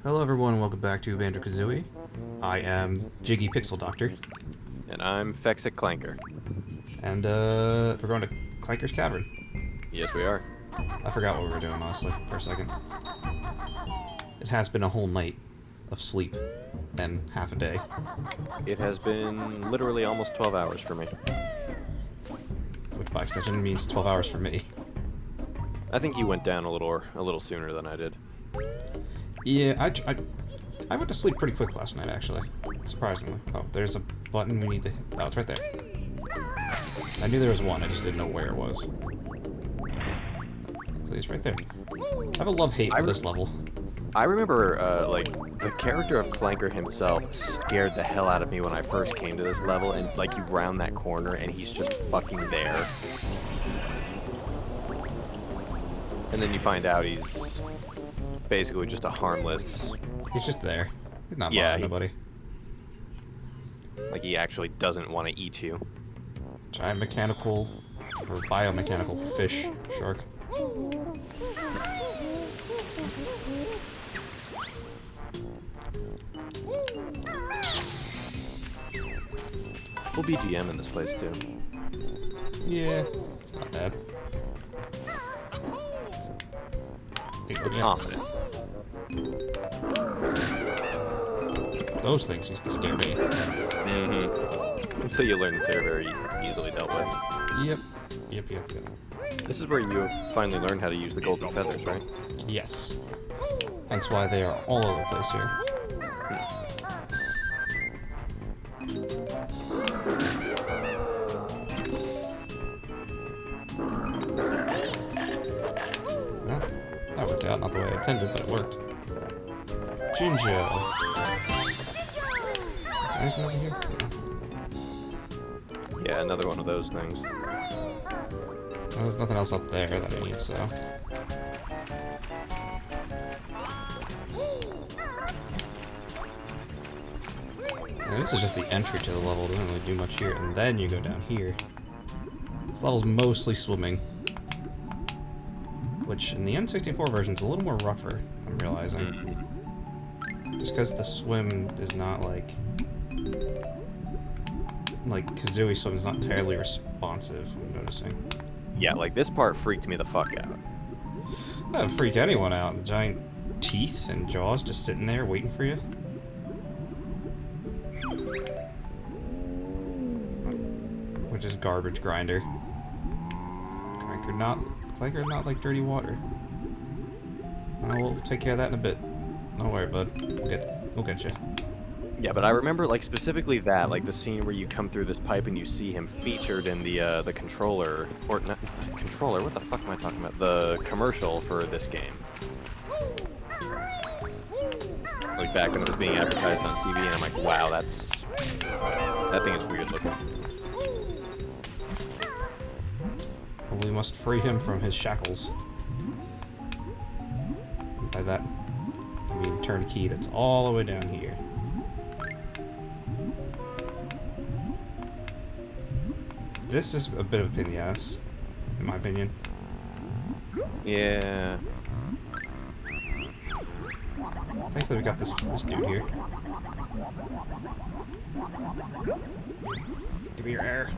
Hello everyone and welcome back to Banjo Kazooie. I am Jiggy Pixel Doctor. And I'm Fexic Clanker. And we're going to Clankers Cavern. Yes, we are. I forgot what we were doing honestly for a second. It has been a whole night of sleep and half a day. It has been literally almost 12 hours for me. Which by extension means 12 hours for me. I think you went down a little sooner than I did. Yeah, I went to sleep pretty quick last night actually. Surprisingly. Oh, there's a button we need to hit. Oh, it's right there. I knew there was one, I just didn't know where it was. Please, right there. I have a love-hate for this level. I remember, like, the character of Clanker himself scared the hell out of me when I first came to this level, and, like, you round that corner and he's just fucking there. And then you find out he's basically just a harmless... He's just there. He's not bothering nobody. Like, he actually doesn't want to eat you. Giant mechanical, or biomechanical fish shark. Full BGM in this place, too. Yeah, it's not bad. It's confident. Those things used to scare me. Mm-hmm. Until you learn they're very easily dealt with. Yep. Yep. This is where you finally learn how to use the golden feathers, right? Yes. Hence why they are all over the place here. Well, that worked out. Not the way I intended, but it worked. Jinjo. Is there anything over here? Yeah, another one of those things. Well, there's nothing else up there that I need, so... And this is just the entry to the level, it doesn't really do much here, and then you go down here. This level's mostly swimming. Which, in the N64 version, is a little more rougher, I'm realizing. Just because the swim is not like... Like, Kazooie swim is not entirely responsive, I'm noticing. Yeah, like, this part freaked me the fuck out. That would freak anyone out. The giant teeth and jaws just sitting there waiting for you. Which is garbage grinder. Clanker not like dirty water. We'll take care of that in a bit. Don't worry, bud. We'll get you. Yeah, but I remember, like, specifically that, like, the scene where you come through this pipe and you see him featured in the controller, or not, controller, what the fuck am I talking about? The commercial for this game. Like, back when it was being advertised on TV, and I'm like, wow, that thing is weird looking. Well, we must free him from his shackles. And by that, I mean turn key that's all the way down here. This is a bit of a pain in the ass, in my opinion. Yeah. Thankfully we got this dude here. Give me your air.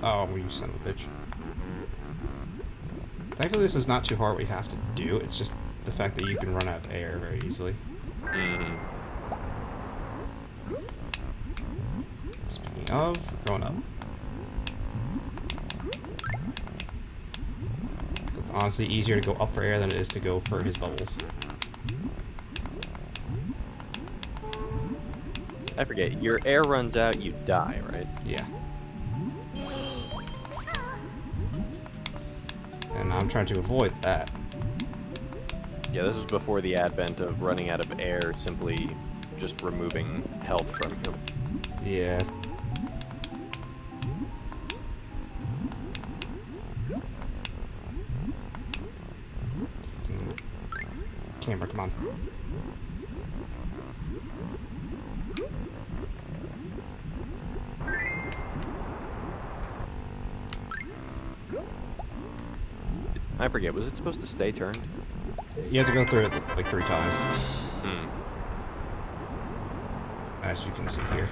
Oh, you son of a bitch. Thankfully this is not too hard what you have to do, it's just the fact that you can run out of air very easily. Speaking of, going up. It's honestly easier to go up for air than it is to go for his bubbles. I forget, your air runs out, you die, right? Yeah. And I'm trying to avoid that. Yeah, this was before the advent of running out of air, simply just removing health from you. Yeah. Camera, come on. I forget, was it supposed to stay turned? You have to go through it like 3 times, Hmm. as you can see here.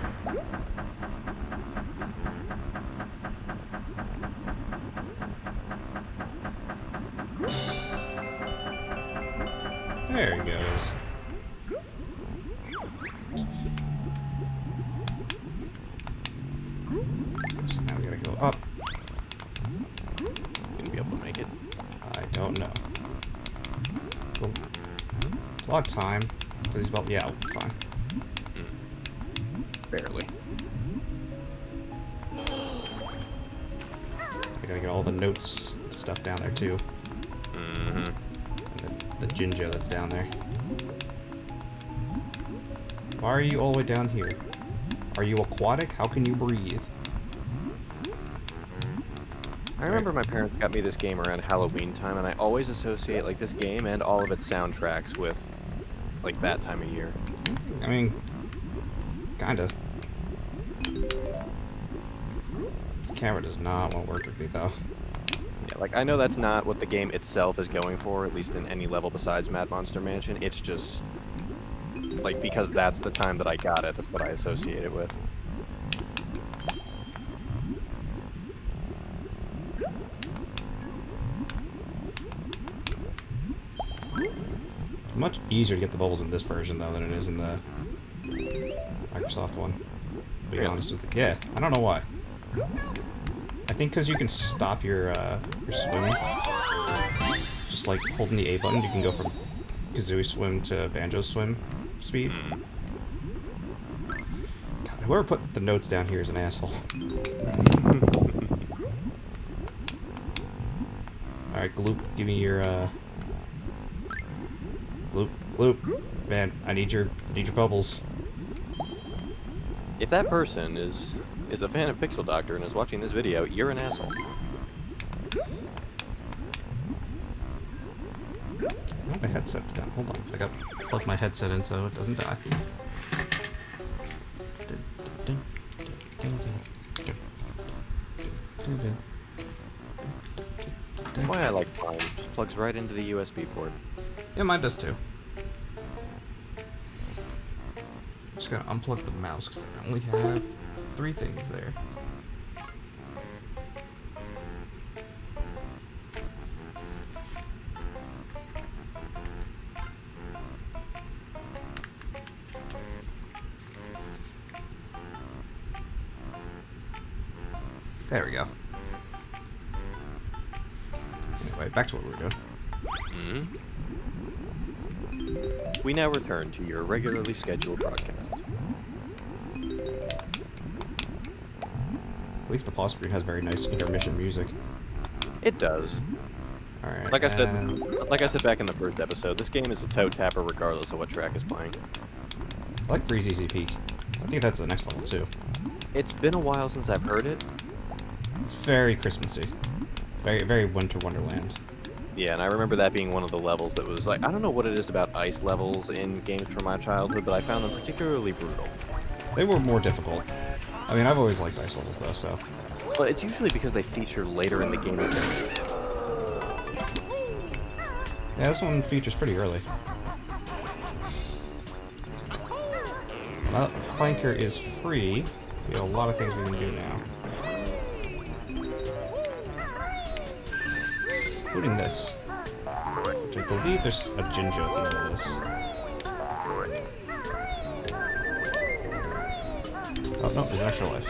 There he goes. So now we gotta go up. Gonna be able to make it. I don't know. Cool. It's a lot of time for these bubbles. Yeah, fine. Barely. I gotta get all the notes stuff down there too. Mm-hmm. And the ginger that's down there. Why are you all the way down here? Are you aquatic? How can you breathe? I remember my parents got me this game around Halloween time, and I always associate like this game and all of its soundtracks with like that time of year. I mean, kinda. This camera does not want to work with me though. Yeah, like I know that's not what the game itself is going for, at least in any level besides Mad Monster Mansion. It's just like because that's the time that I got it, that's what I associate it with. Much easier to get the bubbles in this version though than it is in the Microsoft one. To be Really? honest with you. Yeah, I don't know why. I think because you can stop your swimming. Just like holding the A button, you can go from Kazooie swim to Banjo swim speed. God, whoever put the notes down here is an asshole. Alright, Gloop, give me your Gloop, Gloop. Man, I need your bubbles. If that person is a fan of Pixel Doctor and is watching this video, you're an asshole. Oh, my headset's down. Hold on. I gotta plug my headset in so it doesn't die. That's why I like mine. Just plugs right into the USB port. Yeah, mine does too. Just gotta unplug the mouse because I only have 3 things there. There we go. Anyway, back to what we were doing. We now return to your regularly scheduled broadcast. At least the pause screen has very nice intermission music. It does. Alright. Like I said back in the first episode, this game is a toe tapper regardless of what track is playing. I like Breeze Easy Peak. I think that's the next level too. It's been a while since I've heard it. It's very Christmassy. Very, very Winter Wonderland. Yeah, and I remember that being one of the levels that was like, I don't know what it is about ice levels in games from my childhood, but I found them particularly brutal. They were more difficult. I mean, I've always liked ice levels though, so. Well, it's usually because they feature later in the game that they're made. Yeah, this one features pretty early. Now that Clanker is free, we have a lot of things we can do now. Including this. Which I believe there's a Jinjo at the end of this. Oh, no, there's an extra life.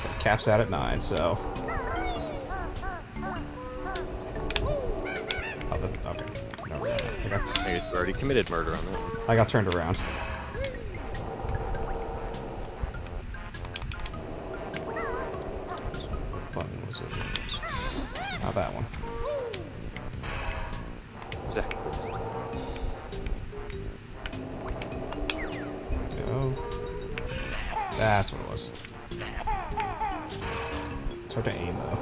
It caps out at 9, so... Oh, okay. No, I I already committed murder on that one. I got turned around. What button was it? Not that one. Exactly. Go. That's what it was. It's hard to aim though.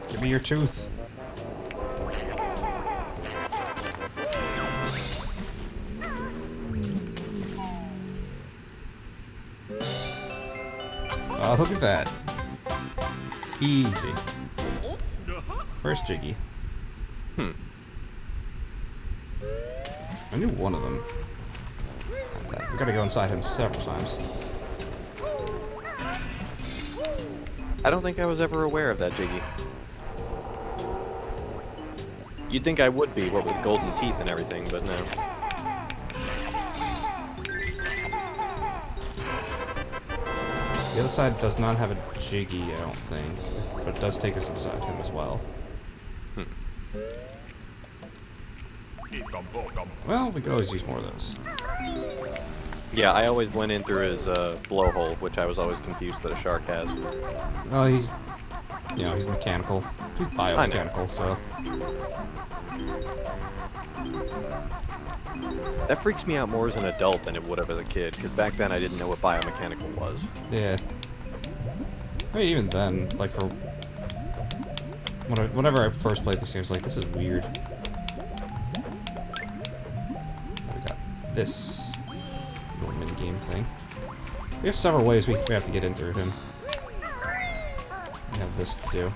Give me your tooth. Oh, look at that. Easy. First Jiggy. Hmm. I knew one of them. We gotta go inside him several times. I don't think I was ever aware of that, Jiggy. You'd think I would be, what with golden teeth and everything, but no. The other side does not have a Jiggy, I don't think, but it does take us inside him as well. Hmm. Well, we could always use more of those. Yeah, I always went in through his blowhole, which I was always confused that a shark has. Well, he's, you know, he's mechanical. He's biomechanical, so. That freaks me out more as an adult than it would have as a kid, because back then I didn't know what biomechanical was. Yeah. I mean, even then, like, for... Whenever I first played this game, I was like, this is weird. We got this little minigame thing. We have several ways we have to get in through him. We have this to do.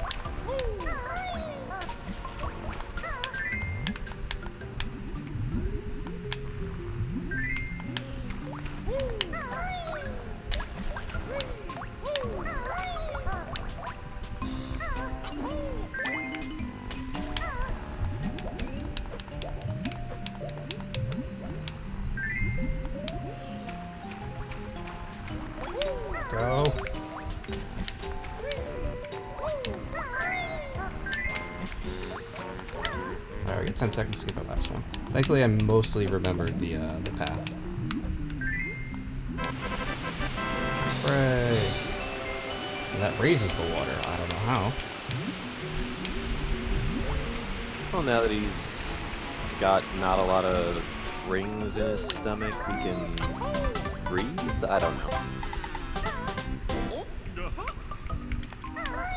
Go. Alright, we got 10 seconds to get the last one. Thankfully, I mostly remembered the path. Hooray! And that raises the water. I don't know how. Well, now that he's got not a lot of rings in his stomach, he can breathe? I don't know.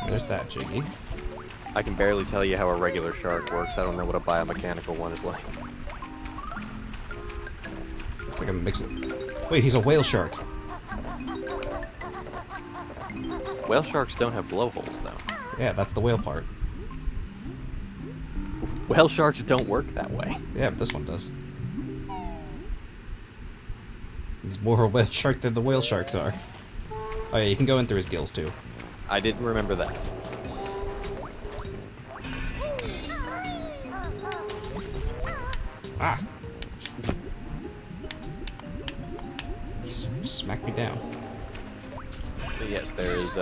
There's that Jiggy. I can barely tell you how a regular shark works. I don't know what a biomechanical one is like. It's like a mix of... Wait, he's a whale shark. Whale sharks don't have blowholes, though. Yeah, that's the whale part. Whale sharks don't work that way. Yeah, but this one does. He's more a whale shark than the whale sharks are. Oh yeah, you can go in through his gills too. I didn't remember that. Ah! He smacked me down. But yes, there is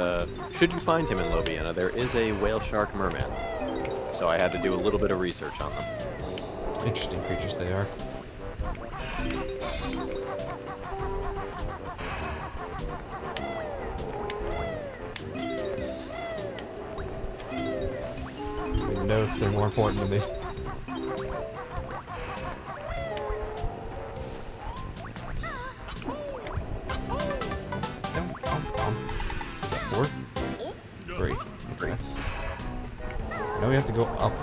should you find him in Lobiana, there is a whale shark merman. So I had to do a little bit of research on them. Interesting creatures they are. The notes, they're more important to me. Is that 4? 3. Okay. Now we have to go up.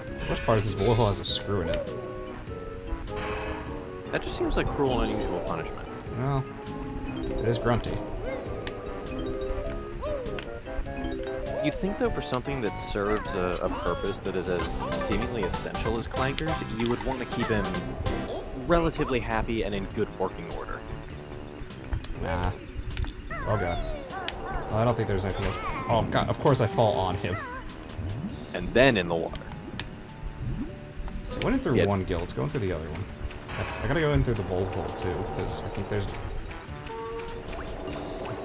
The worst part is this blowhole has a screw in it. That just seems like cruel and unusual punishment. Well, it is grunty. You'd think, though, for something that serves a purpose that is as seemingly essential as Clankers, you would want to keep him relatively happy and in good working order. Nah. Oh god. Oh, I don't think there's anything else. Oh god, of course I fall on him. And then in the water. I went in through one gill, let's go in through the other one. I gotta go in through the blowhole too, because I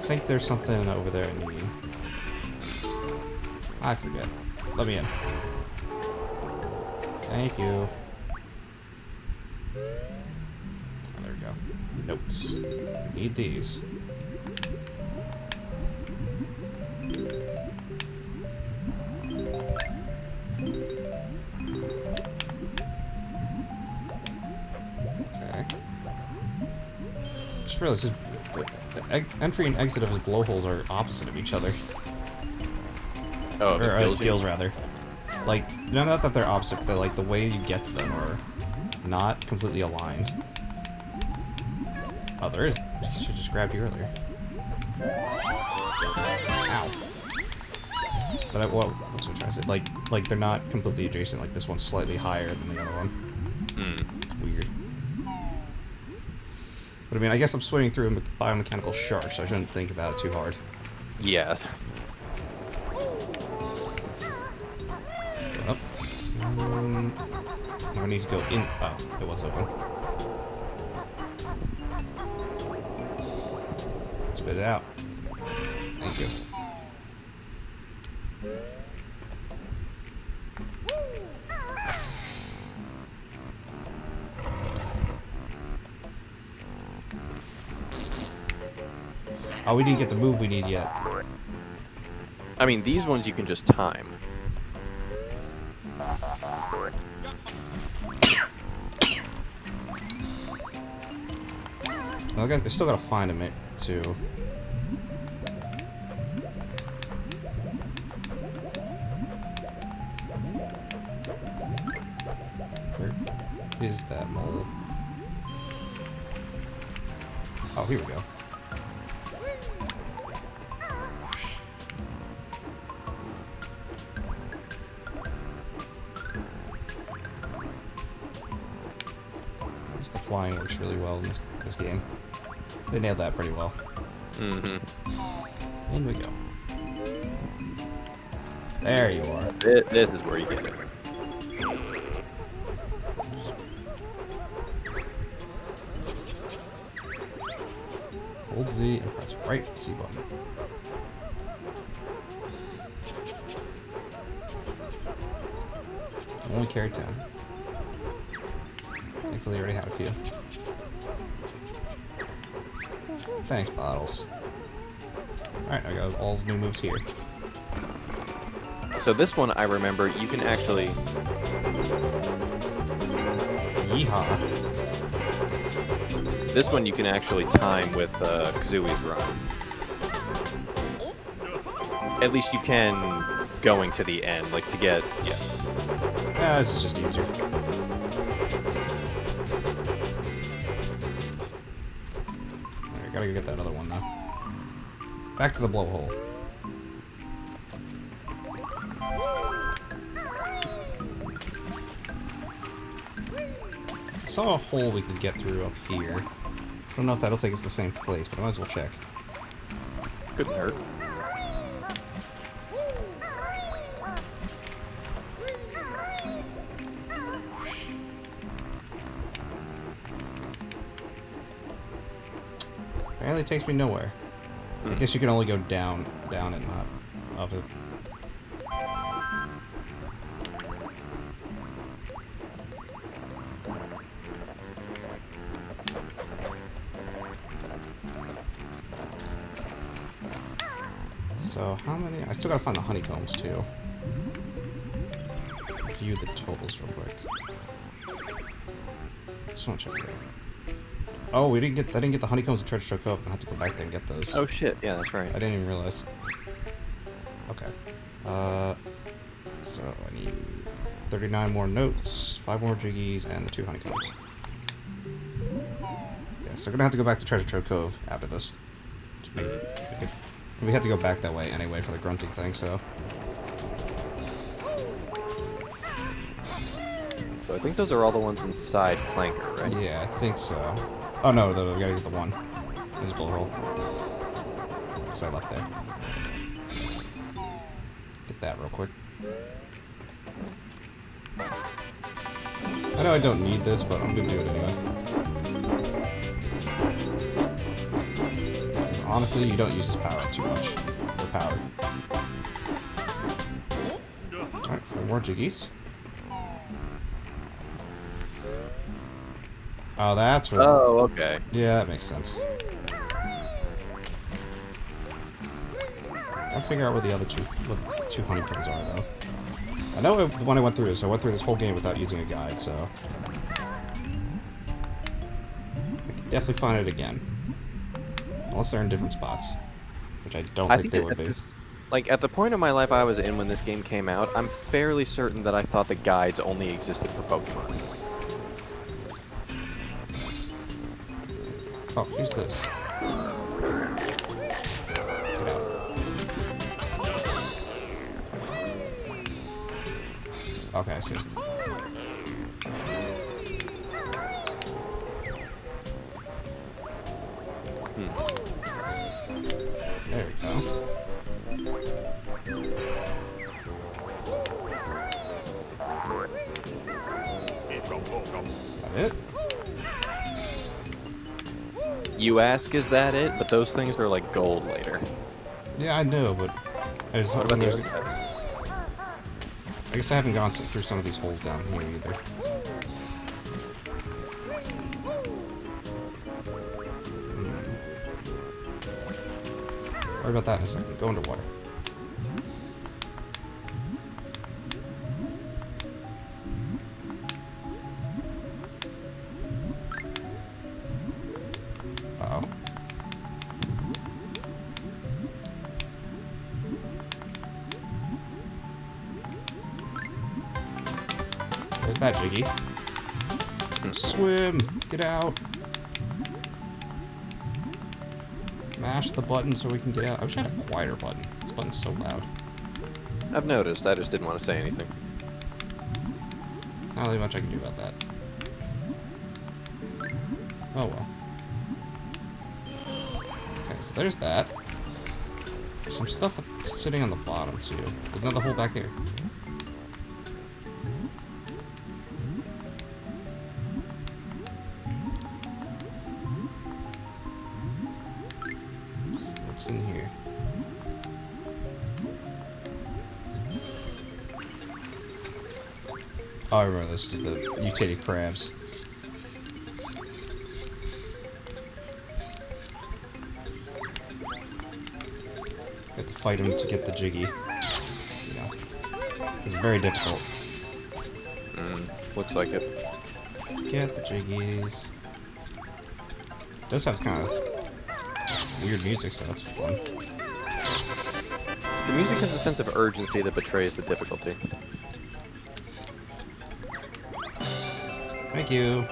think there's something over there I need. I forget. Let me in. Thank you. Oh, there we go. Notes. Need these. Okay. Just realized the entry and exit of his blowholes are opposite of each other. Oh, Or gills rather. Like, not that they're opposite, but they're like the way you get to them are not completely aligned. Oh, there is. I should have just grabbed you earlier. Ow. But what was I trying to say? Like they're not completely adjacent. Like this one's slightly higher than the other one. It's weird. But I mean, I guess I'm swimming through a biomechanical shark, so I shouldn't think about it too hard. Yeah. Go up. I need to go in. Oh, it was open. Spit it out. Thank you. Oh, we didn't get the move we need yet. I mean, these ones you can just time. Well, I still gotta find him too. Where is that mole? Oh, here we go. The flying works really well in this game. They nailed that pretty well. Mm-hmm. In we go. There you are. This is where you get it. Hold Z and press right C button. Only carry 10. Thankfully, I already had a few. Thanks, Bottles. Alright, I got all new moves here. So this one, I remember, you can actually... Yeehaw. This one you can actually time with Kazooie's run. At least you can going to the end, like to get... Yeah. Yeah, this is just easier. Gotta go get that other one, though. Back to the blowhole. I saw a hole we could get through up here. I don't know if that'll take us to the same place, but I might as well check. Couldn't hurt. Apparently it takes me nowhere. I guess you can only go down and not up it. So how many? I still gotta find the honeycombs too. View the totals real quick. Just wanna check it out. Oh, I didn't get the honeycombs in Treasure Trove Cove. I'm gonna have to go back there and get those. Oh shit, yeah, that's right. I didn't even realize. Okay. So I need 39 more notes, 5 more jiggies, and the 2 honeycombs. Yeah, so I'm gonna have to go back to Treasure Trove Cove after this. We had to go back that way anyway for the grunting thing, so. So I think those are all the ones inside Clanker, right? Yeah, I think so. Oh no, we gotta get the one. There's a bullet hole. Because I left there. Get that real quick. I know I don't need this, but I'm gonna do it anyway. Honestly, you don't use this power too much. The power. Alright, 4 more jiggies. Oh, that's where. Oh, okay. Yeah, that makes sense. I'll figure out where the other what the 2 honeycombs are, though. I know the one I went through, so I went through this whole game without using a guide, so I can definitely find it again. Unless they're in different spots, which I don't think they would be. Like, at the point of my life I was in when this game came out, I'm fairly certain that I thought the guides only existed for Pokemon. Oh, here's this. Get out. Okay, I see. There we go. That it? You ask, is that it? But those things are like gold later. Yeah, I know, but I was What hoping about the there's... other side? I guess I haven't gone through some of these holes down here either. Worry about that in a second. Go underwater. Uh-oh. Where's that, Jiggy? Swim! Get out! Mash the button so we can get out. I wish I had a quieter button. This button's so loud. I've noticed. I just didn't want to say anything. Not really much I can do about that. Oh well. Okay, so there's that. Some stuff sitting on the bottom too. Isn't that the hole back there? What's in here? Oh, I remember this is the mutated crabs. Have to fight him to get the Jiggy. You know, it's very difficult. Looks like it. Get the Jiggies. It does have kind of weird music, so that's fun. The music has a sense of urgency that betrays the difficulty. Thank you.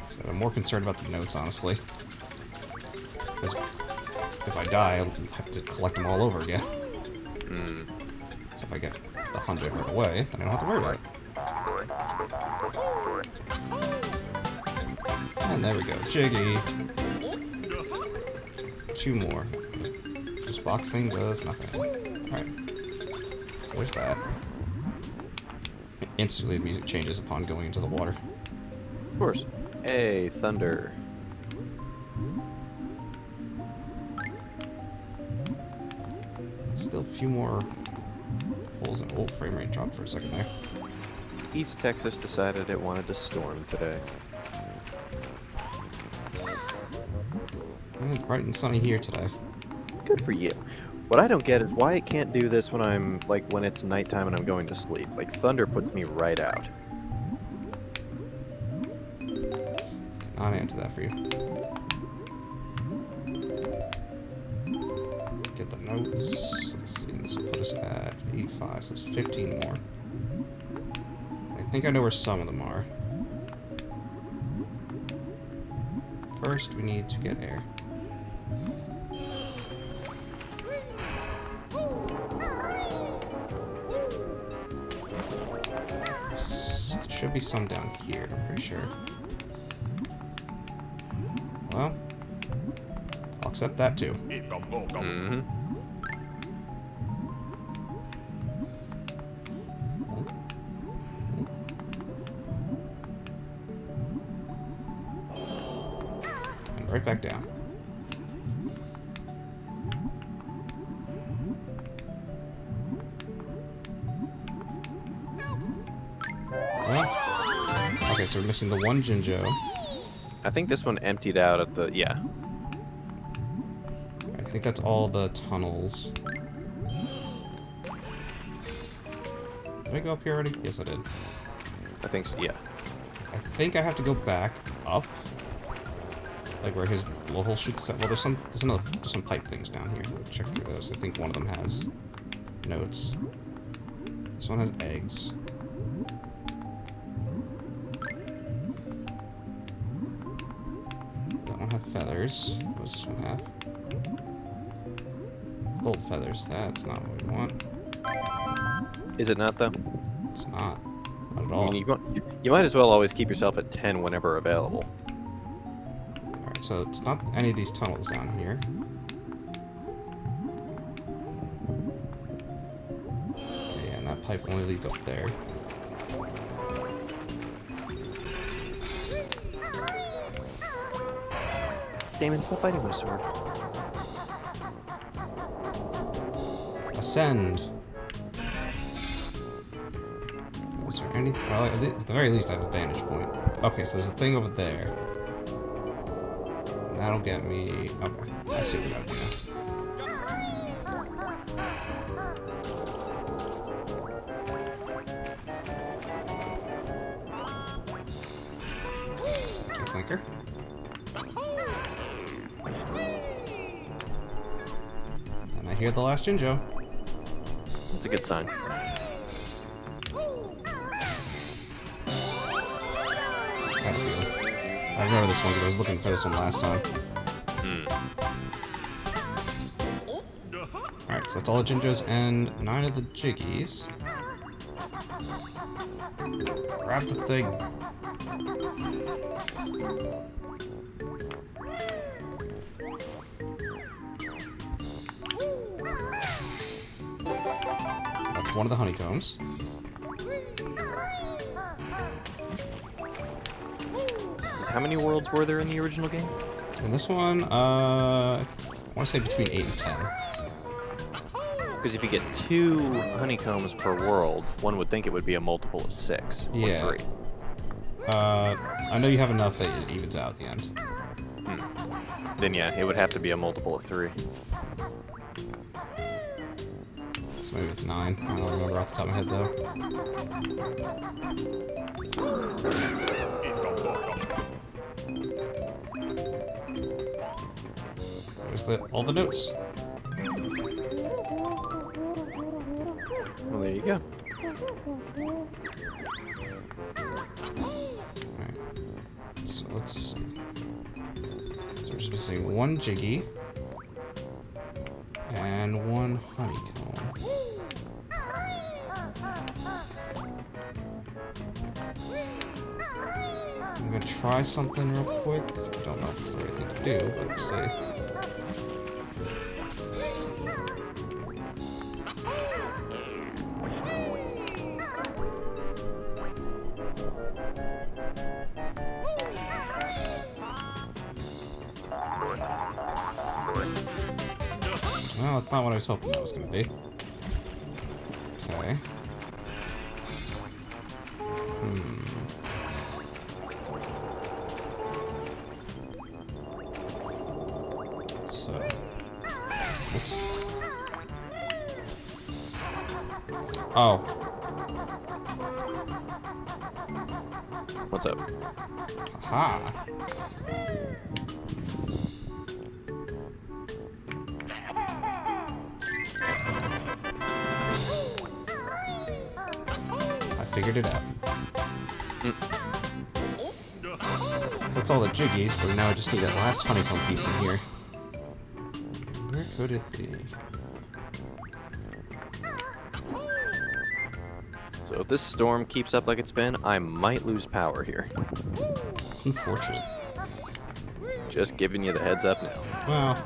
So I'm more concerned about the notes, honestly. Because if I die, I'll have to collect them all over again. So if I get the 100 right away, then I don't have to worry about it. And there we go. Jiggy. 2 more. This box thing does nothing. Alright. So there's that. Instantly the music changes upon going into the water. Of course. Hey, thunder. Still a few more holes in. Oh, frame rate dropped for a second there. East Texas decided it wanted to storm today. It's bright and sunny here today. Good for you. What I don't get is why it can't do this when I'm, like, when it's nighttime and I'm going to sleep. Like, thunder puts me right out. I'll answer that for you. Get the notes. Let's see, this will put us at 85, so that's 15 more. I think I know where some of them are. First, we need to get air. There should be some down here, I'm pretty sure. Well, I'll accept that too. Mm-hmm. And right back down. Well, okay, so we're missing the one Jinjo. I think this one emptied out at the... yeah. I think that's all the tunnels. Did I go up here already? Yes, I did. I think so, yeah. I think I have to go back up. Like where his blowhole shoots at. Well, there's some pipe things down here. Check through those. I think one of them has notes. This one has eggs. feathers. What does this one have? Gold feathers. That's not what we want. Is it not, though? It's not. Not at I all. mean, you might as well always keep yourself at 10 whenever available. Alright, so it's not any of these tunnels down here. Okay, and that pipe only leads up there. Damon, stop biting my sword. Ascend! Is there any... Well, at the very least I have a vantage point. Okay, so there's a thing over there. That'll get me... Okay, I see what we gotta do now. Thank you, Clanker. And I hear the last Jinjo. That's a good sign. I remember this one because I was looking for this one last time. Alright, so that's all the Jinjos and 9 of the Jiggies. Grab the thing. That's one of the honeycombs. How many worlds were there in the original game? And this one, I want to say between 8 and 10. Because if you get 2 honeycombs per world, one would think it would be a multiple of 6 or Yeah. 3. I know you have enough that it evens out at the end. Then yeah, it would have to be a multiple of 3. So maybe it's 9. I don't remember off the top of my head, though. There's all the notes. Well, there you go. Alright. So let's see. So we're just missing 1 Jiggy and 1 honeycomb. I'm gonna try something real quick. I don't know if it's the right thing to do, but we'll see. Well, that's not what I was hoping that was going to be. Okay. So. Oops. Oh. What's up? Aha. Figured it out. That's all the Jiggies, but now I just need that last honeycomb piece in here. Where could it be? So if this storm keeps up like it's been, I might lose power here. Unfortunate. Just giving you the heads up now. Well,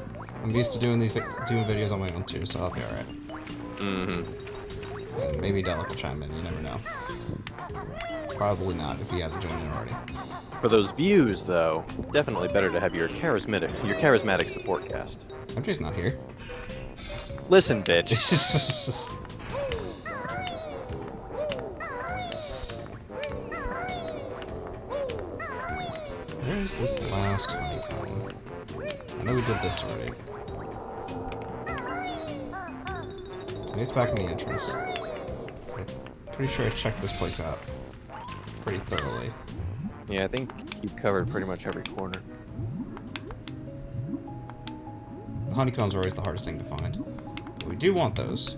I'm used to doing videos on my own too, so I'll be alright. And maybe Delic will chime in, you never know. Probably not if he hasn't joined in already. For those views, though, definitely better to have your charismatic support cast. MJ's not here. Listen, bitch. Where is this last honeycomb? I know we did this already. So it's back in the entrance. I'm pretty sure I checked this place out pretty thoroughly. Yeah, I think you covered pretty much every corner. The honeycombs are always the hardest thing to find. But we do want those.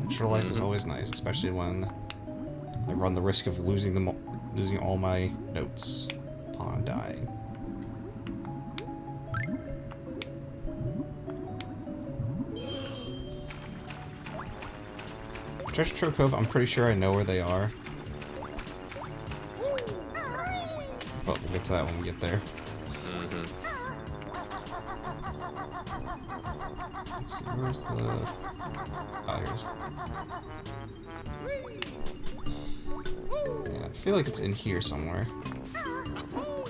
Extra life is always nice, especially when I run the risk of losing all my notes upon dying. Treasure Trove Cove, I'm pretty sure I know where they are. But we'll get to that when we get there. Mm-hmm. Let's see, where's the... Oh, here's... Yeah, I feel like it's in here somewhere. Oh,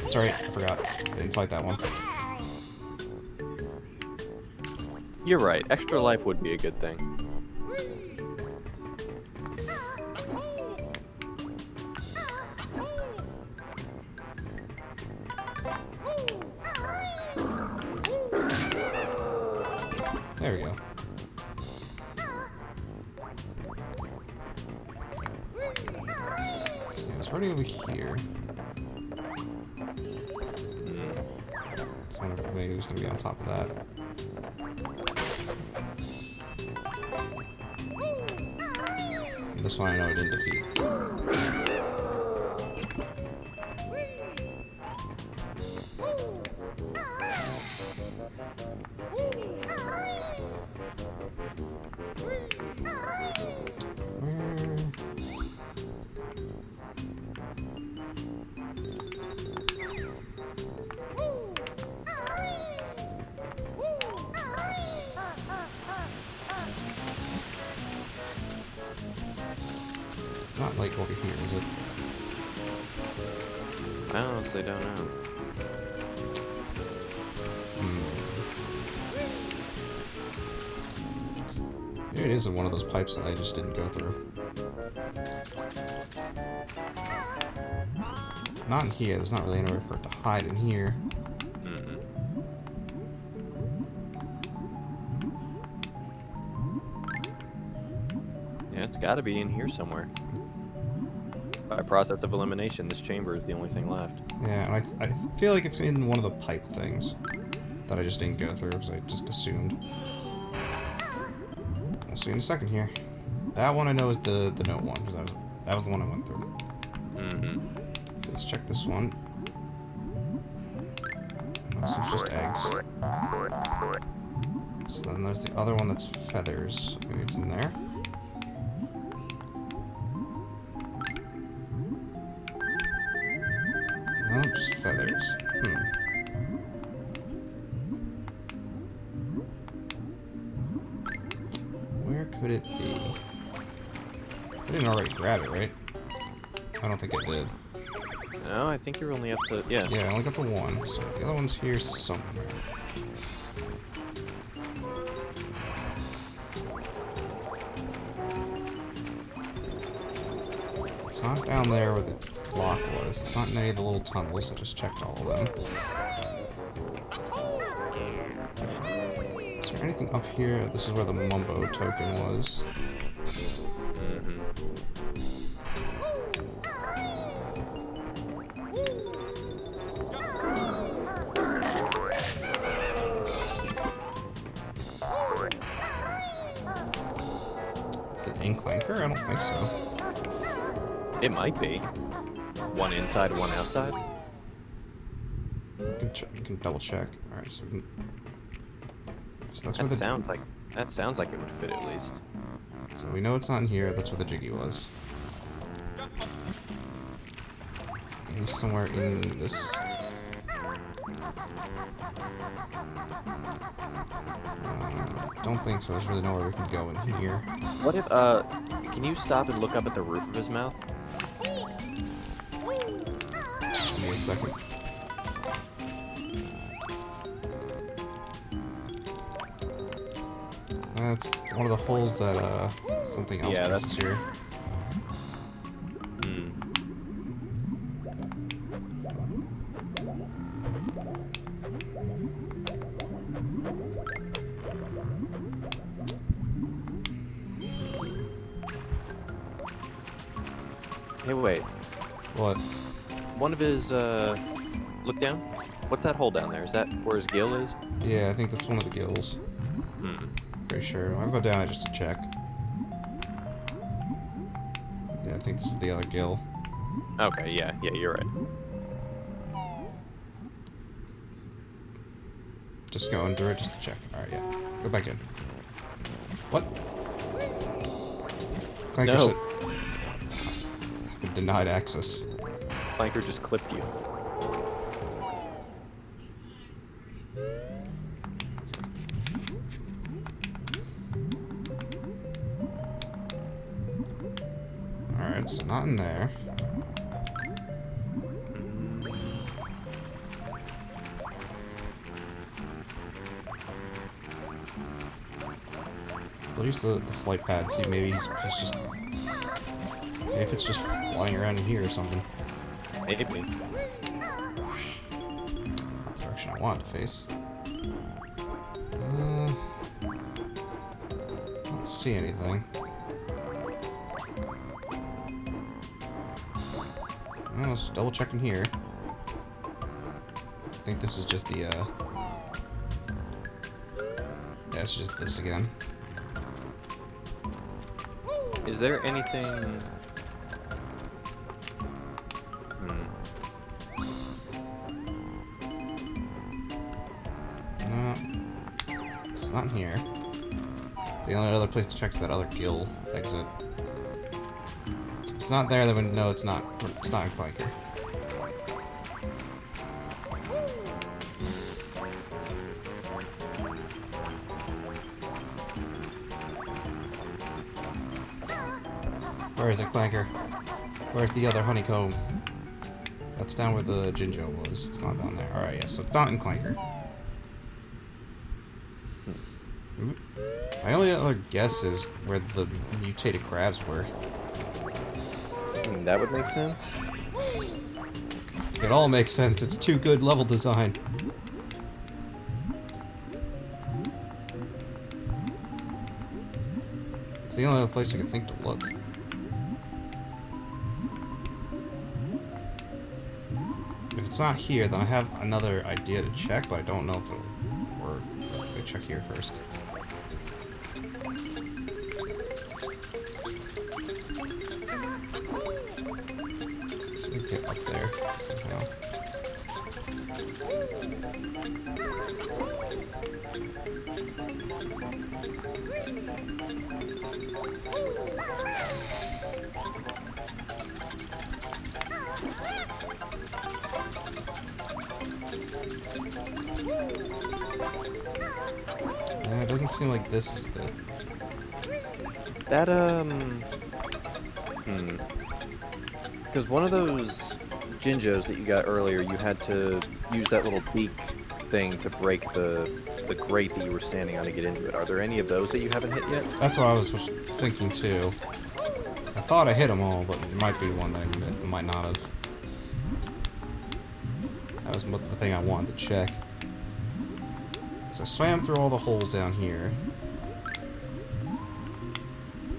that's alright, I forgot. I didn't fight that one. You're right. Extra life would be a good thing. There we go. Let's see, I was already over here. So I wonder if maybe who's gonna be on top of that. And this one I know I didn't defeat. It's not like over here, is it? I honestly don't know. Maybe it is in one of those pipes that I just didn't go through. It's not in here. There's not really anywhere for it to hide in here. Mm-hmm. Yeah, it's got to be in here somewhere. By process of elimination, this chamber is the only thing left. Yeah, and I feel like it's in one of the pipe things that I just didn't go through because I just assumed. We'll see in a second here. That one I know is the note one because that was the one I went through. Mm-hmm. So let's check this one. This is just eggs. So then there's the other one that's feathers. Maybe it's in there. No, just feathers. Where could it be? I didn't already grab it, right? I don't think I did. No, I think you're only up to... Yeah. Yeah, I only got the one, so the other one's here somewhere. It's not down there where the block was. It's not in any of the little tunnels. I just checked all of them. Is there anything up here? This is where the Mumbo token was. Mm-hmm. Is it in Clanker? I don't think so. It might be. One inside, one outside. You can double check. Alright, so, that's where That sounds like it would fit at least. So we know it's not in here. That's where the Jiggy was. Maybe somewhere in this. Don't think so. There's really nowhere we can go in here. What if can you stop and look up at the roof of his mouth? Give me a second. That's one of the holes that something else is here. Hmm. Hey, wait. What? One of his, look down. What's that hole down there? Is that where his gill is? Yeah, I think that's one of the gills. Hmm. Pretty sure. I'll go down it just to check. Yeah, I think this is the other gill. Okay, yeah, you're right. Just go under it just to check. Alright, yeah. Go back in. What? Clanker No. said... I've been denied access. Clanker just clipped you. Alright, so not in there. We'll use the flight pad, see maybe he's just... Maybe if it's just flying around in here or something. Maybe. Not the direction I want to face. Don't see anything. Well, let's double check in here. I think this is just the, yeah, it's just this again. Is there anything... No. It's not in here. The only other place to check is that other gill exit. If it's not there, then we know it's not in Clanker. Where is it, Clanker? Where's the other honeycomb? That's down where the Banjo was. It's not down there. Alright, yeah, so it's not in Clanker. My only other guess is where the mutated crabs were. That would make sense. It all makes sense. It's too good level design. It's the only other place I can think to look. If it's not here, then I have another idea to check, but I don't know if it'll work. I'm gonna check here first. So we get up there somehow. Yeah, it doesn't seem like this is it. That, Because one of those Banjos that you got earlier, you had to use that little beak thing to break the grate that you were standing on to get into it. Are there any of those that you haven't hit yet? That's what I was thinking too. I thought I hit them all, but there might be one that I might not have. That was the thing I wanted to check. So I swam through all the holes down here.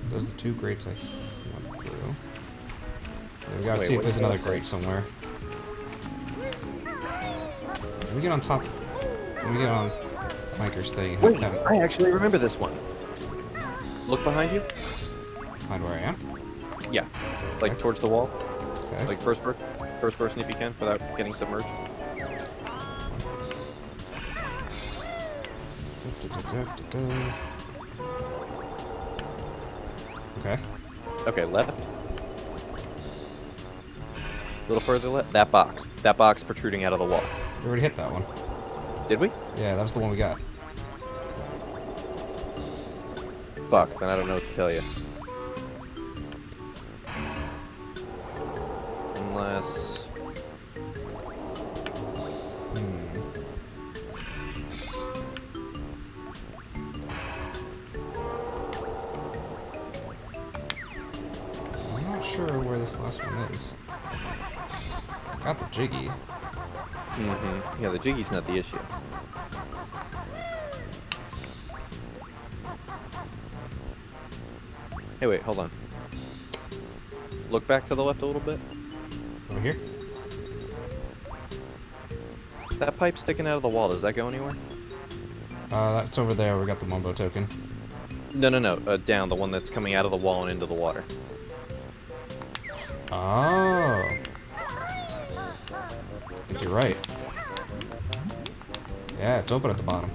Those are the two grates I went through. Yeah, we gotta see if there's another grate somewhere. Can we get on top? Can we get on Clanker's thing? Wait, I actually remember this one. Look behind you. Behind where I am? Yeah, like Okay. towards the wall. Okay. Like first person if you can, without getting submerged. Okay. Okay, left. A little further left. That box. That box protruding out of the wall. We already hit that one. Did we? Yeah, that was the one we got. Fuck, then I don't know what to tell you. Unless... I'm not sure where this last one is. Got the jiggy. Yeah, the jiggy's not the issue. Hey, wait, hold on. Look back to the left a little bit. Over here? That pipe sticking out of the wall, does that go anywhere? That's over there. We got the Mumbo token. No, down, the one that's coming out of the wall and into the water. Oh. I think you're right. Yeah, it's open at the bottom.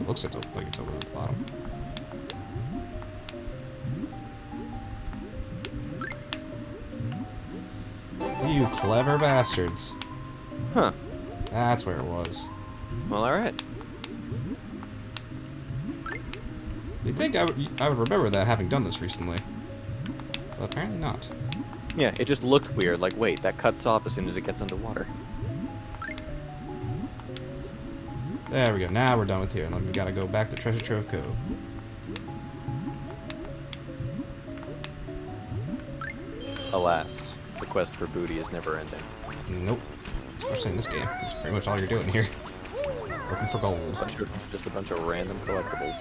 It looks like it's open at the bottom. You clever bastards. Huh. That's where it was. Well, alright. You'd think I would remember that having done this recently. But apparently not. Yeah, it just looked weird. Like, wait, that cuts off as soon as it gets underwater. There we go. Now we're done with here. And then we gotta go back to Treasure Trove Cove. Alas, the quest for booty is never ending. Nope. Especially in this game. That's pretty much all you're doing here. Looking for gold. Just a bunch of random collectibles.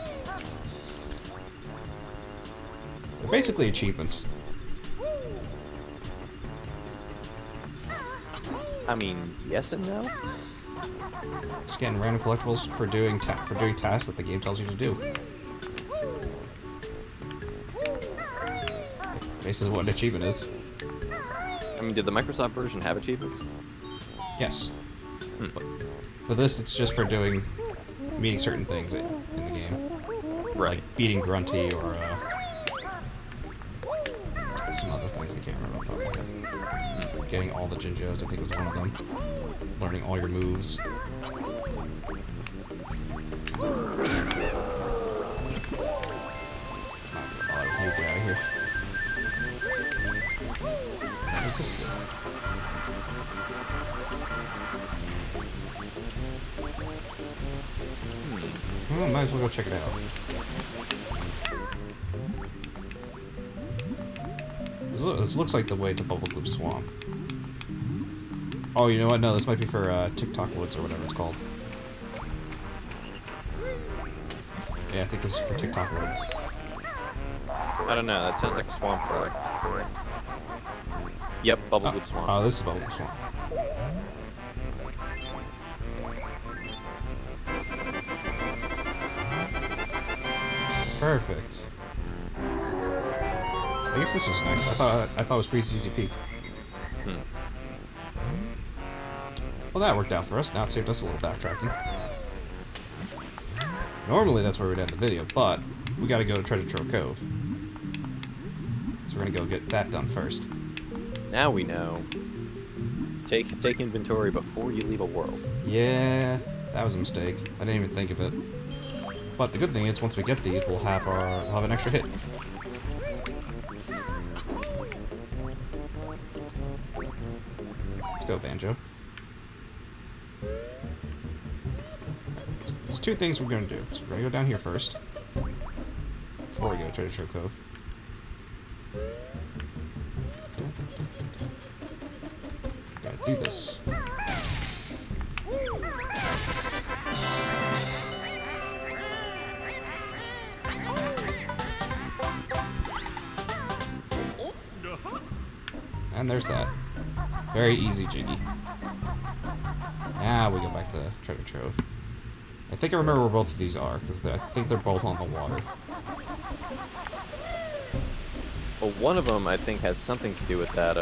They're basically achievements. I mean, yes and no? Just getting random collectibles for doing tasks that the game tells you to do. Basically what an achievement is. I mean, did the Microsoft version have achievements? Yes. Hmm. For this, it's just for meeting certain things in the game. Right. Like beating Grunty or some other things I can't remember off the top of my head. Getting all the Jinjos, I think was one of them. Learning all your moves. You get out of here. What's this do? Well, might as well go check it out. This looks like the way to Bubblegloop Swamp. Oh, you know what? No, this might be for TikTok Woods or whatever it's called. Yeah, I think this is for TikTok Woods. I don't know, that sounds like a swamp frog. Yep, Bubblegloop Swamp. Oh, this is Bubblegloop Swamp. Perfect. I guess this was nice. I thought it was Freeze Easy Peak. Well, that worked out for us. Now it saved us a little backtracking. Normally that's where we'd end the video, but we gotta go to Treasure Trove Cove. So we're gonna go get that done first. Now we know. Take inventory before you leave a world. Yeah, that was a mistake. I didn't even think of it. But the good thing is, once we get these, we'll have an extra hit. Let's go, Banjo. It's two things we're gonna do. So we're gonna go down here first. Before we go to Treasure Trove Cove. Gotta do this. And there's that. Very easy, Jiggy. Now we go back to Treasure Trove. I think I remember where both of these are, because I think they're both on the water. Well, one of them, I think, has something to do with that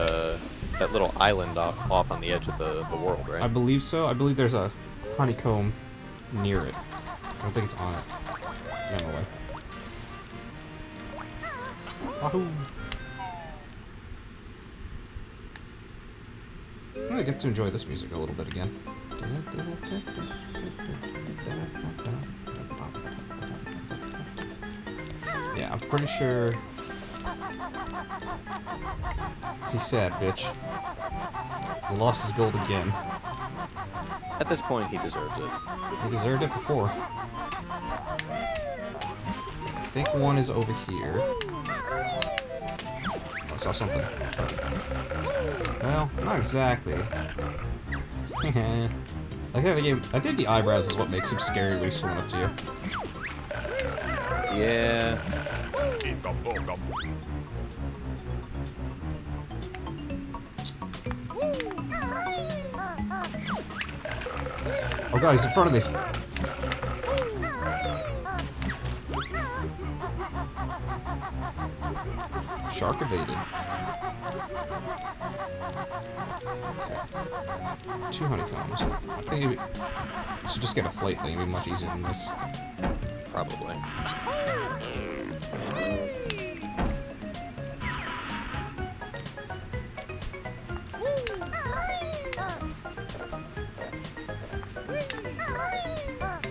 that little island off on the edge of the world, right? I believe so. I believe there's a honeycomb near it. I don't think it's on it. Anyway. Wahoo! I'm gonna get to enjoy this music a little bit again. Yeah, I'm pretty sure. He's sad, bitch. He lost his gold again. At this point, he deserves it. He deserved it before. I think one is over here. Oh, I saw something. Well, not exactly. I think the eyebrows is what makes him scary when he's swimming up to you. Yeah. Oh god, he's in front of me. Shark evaded. Okay. 2 honeycombs. I think we should just get a flight thing. It'd be much easier than this. Probably.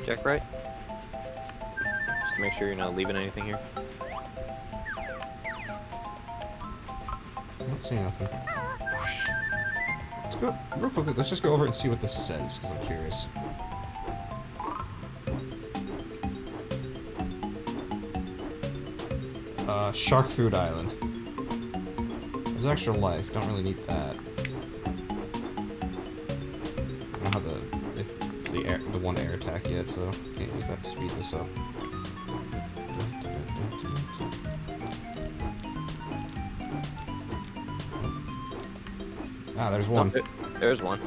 Check right. Just to make sure you're not leaving anything here. I don't see nothing. Let's go real quickly. Let's just go over and see what this says, because I'm curious. Shark Food Island. There's extra life. Don't really need that. I don't have the one air attack yet, so can't use that to speed this up. Ah, there's one. Oh, there's one.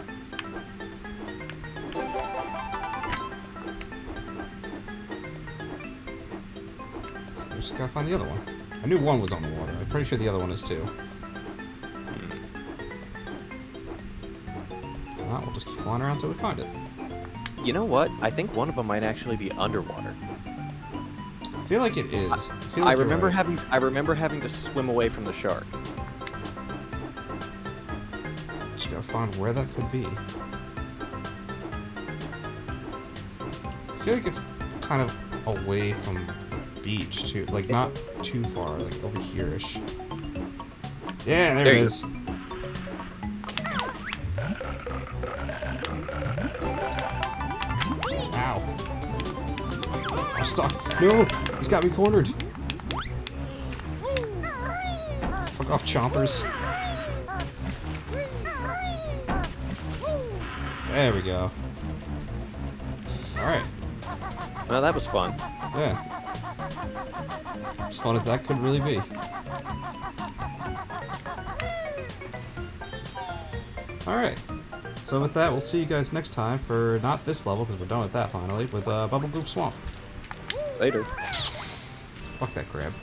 So we just gotta find the other one. I knew one was on the water. I'm pretty sure the other one is too. Well, we'll just keep flying around until we find it. You know what? I think one of them might actually be underwater. I feel like it is. I remember having to swim away from the shark. Just gotta find where that could be. I feel like it's kind of away from the beach too, like not too far, like over here-ish. Yeah, there it is. Ow. I'm stuck. No! He's got me cornered. Fuck off, chompers. There we go. Alright. Well, that was fun. Yeah. As fun as that could really be. Alright. So with that, we'll see you guys next time for not this level, because we're done with that finally, with Bubble Goop Swamp. Later. Fuck that crab.